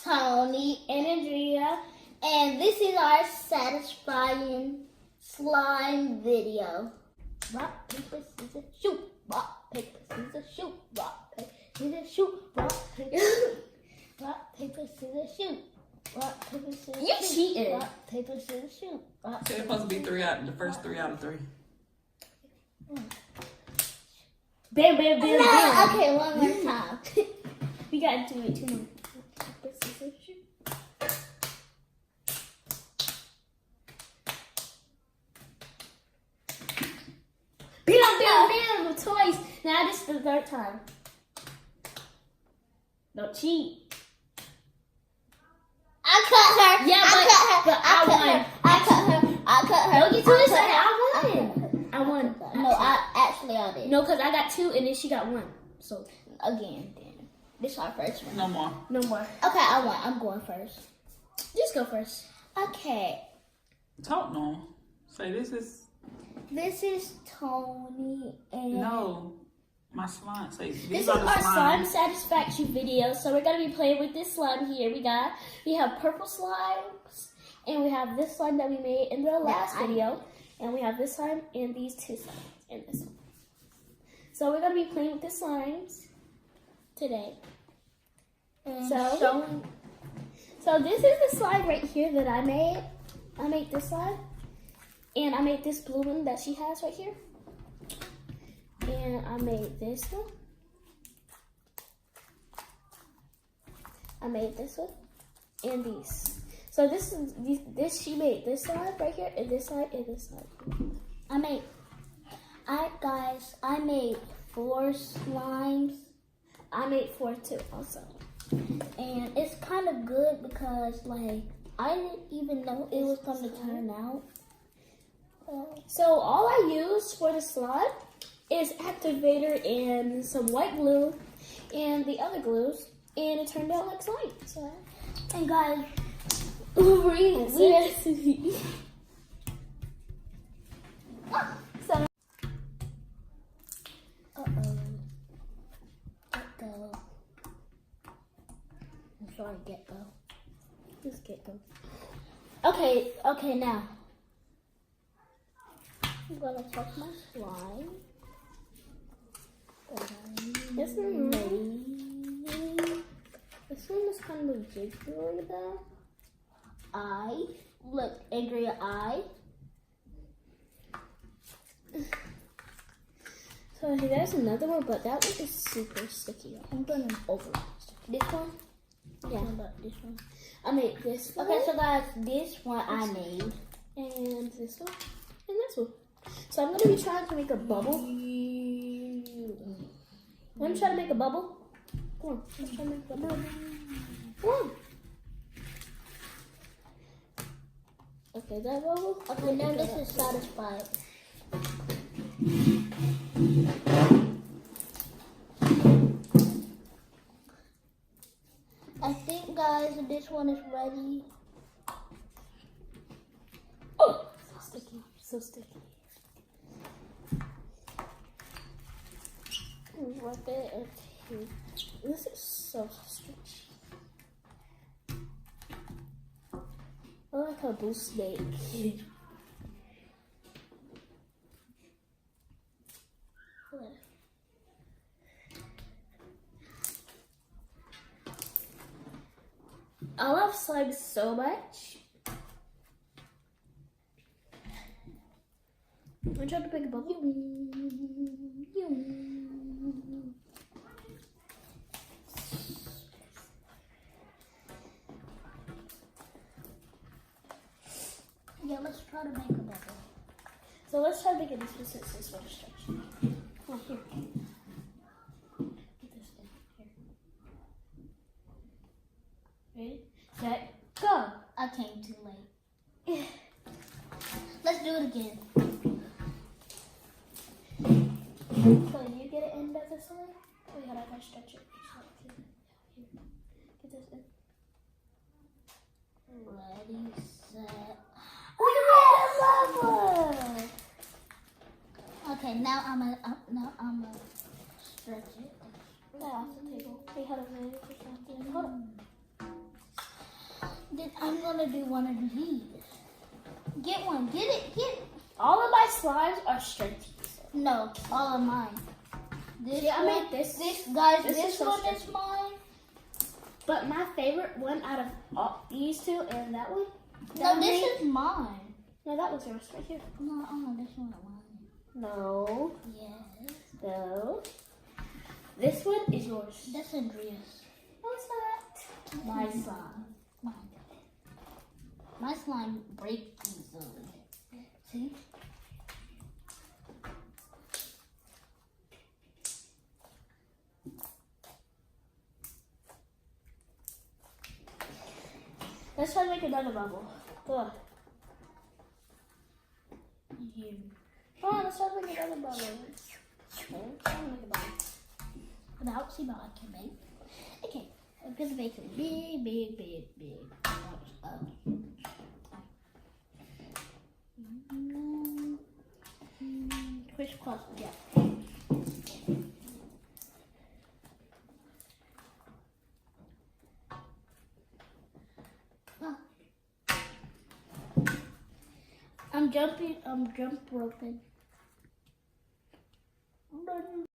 Tony and Andrea, and this is our satisfying slime video. Rock, paper, scissors, shoot. Rock, paper, scissors, shoot. Rock, paper, scissors, shoot. Rock, paper, rock, paper, scissors, shoot. Rock, paper, scissors, You shoot. cheated. Rock, paper, scissors, shoot. Rock, So it's paper, supposed to be the first three out of three. Bam, bam, bam, No, bam. okay, one more time. We gotta do it 2 more. Paper, scissors, shoot. Bam, bam, bam, twice. Now this is the 3rd time. Don't cheat. I cut her. Yeah, I cut her. but I won. I cut her. I cut her. Don't get too I cut excited. her. I won. I won. No, I did. No, because I got 2 and then she got 1. So, Again, then. This is our first one. No more. no more. Okay, I won. I'm going first. Just go first. Okay. Talk no. Say this is This is Tony and no. My slime. Say these This is are the our slime slimes. satisfaction video. So we're gonna be playing with this slime here. We have purple slimes, and we have this slime that we made in the last video, and we have this slime and these 2 slimes and this one. So we're gonna be playing with the slimes today. So this is the slime right here that I made. I made this slime, and I made this blue one that she has right here. And I made this one. I made this one. And these. So this she made this side right here, and this side, and this side. I made 4 slimes. I made 4 too also. And it's kind of good because, like, I didn't even know it was going to turn out. So all I used for the slime is activator and some white glue and the other glues, and it turned out like slime. So And guys, we so Get-Go. I'm sorry, Get-Go. just get them. Okay, now. I'm gonna touch my slime. This one is kind of jiggly though. Look, Andrea, So there's another one, but that one is super sticky. I'm gonna over this one. Yeah. What about this one? I made this one, Okay, so guys, this one I made. and this one, and this one. So I'm gonna be trying to make a bubble. Want to try to make a bubble? Come on, let's try to make a bubble. Come on. Okay, that bubble. Okay, now this is satisfied. I think, guys, this one is ready. Oh, so sticky, so sticky. Rub it. Okay. This is so stretchy. I like a blue snake. I love slime so much. I'm trying to make a bubble. Yeah, let's try to make a bubble. So let's try to make it this one since this one is stretchy. Come on, here. Get this in here. Ready, set, go. I came too late. Let's do it again. So you get it in by this one? Wait, hold on, I gotta stretch it. Get this in. Ready, set. We made a bubble! Okay, now I'm gonna stretch it. Get off the table. Wait, hold on, man. Hold on. Then I'm gonna do one of these. Get one. Get it. Get it. All of my slimes are stretchy. No, all of mine. This See, I one, made this. guys. This This is so one stretchy. is mine. But my favorite one out of all these two and that one. No, this is mine. No, that was yours right here. No, this one is mine. No, Yes. no. This one is yours. That's Andreas. No, it's not. My slime. Mine. My slime breaks easily. See? Let's try to make another bubble. Go on. You. Come on, let's try to make another bubble. Okay, let's try to make a bubble. Without see what I can make. Okay, I'm gonna make it big, big, big, big. Crisscross, yeah. I'm jump roping.